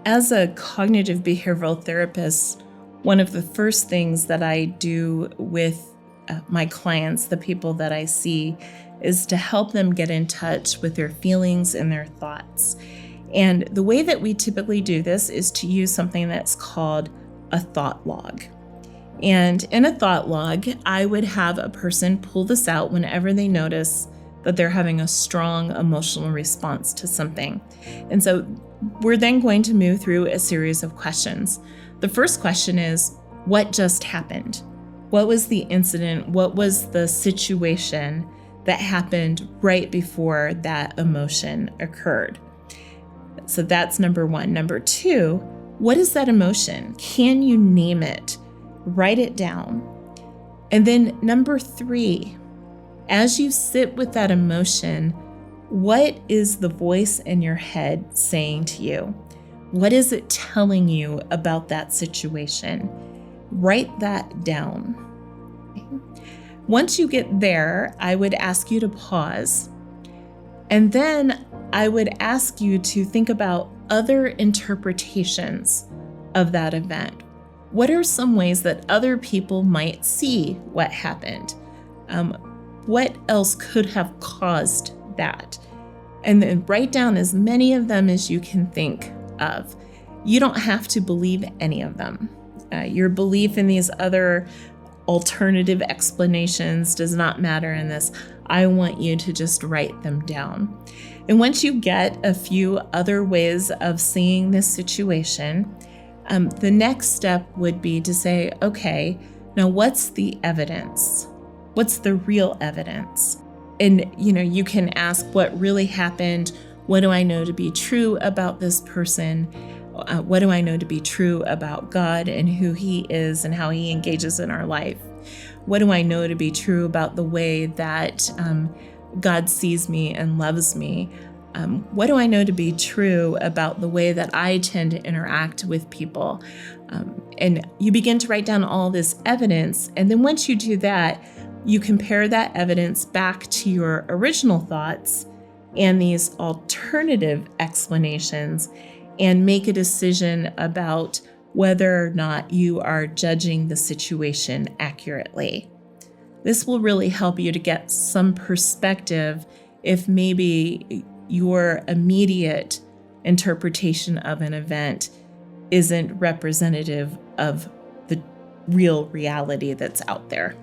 As a cognitive behavioral therapist, one of the first things that I do with my clients, the people that I see, is to help them get in touch with their feelings and their thoughts. And the way that we typically do this is to use something that's called a thought log. And in a thought log, I would have a person pull this out whenever they notice that they're having a strong emotional response to something. And so we're then going to move through a series of questions. The first question is, what just happened? What was the incident? What was the situation that happened right before that emotion occurred? So that's number one. Number two, what is that emotion? Can you name it? Write it down. And then number three, as you sit with that emotion, what is the voice in your head saying to you? What is it telling you about that situation? Write that down. Once you get there, I would ask you to pause. And then I would ask you to think about other interpretations of that event. What are some ways that other people might see what happened? What else could have caused that? And then write down as many of them as you can think of. You don't have to believe any of them. Your belief in these other alternative explanations does not matter in this. I want you to just write them down. And once you get a few other ways of seeing this situation, the next step would be to say, okay, now what's the evidence? What's the real evidence? And, you can ask what really happened. What do I know to be true about this person? What do I know to be true about God and who He is and how He engages in our life? What do I know to be true about the way that God sees me and loves me? What do I know to be true about the way that I tend to interact with people? And you begin to write down all this evidence. And then once you do that, you compare that evidence back to your original thoughts and these alternative explanations and make a decision about whether or not you are judging the situation accurately. This will really help you to get some perspective if maybe your immediate interpretation of an event isn't representative of the real reality that's out there.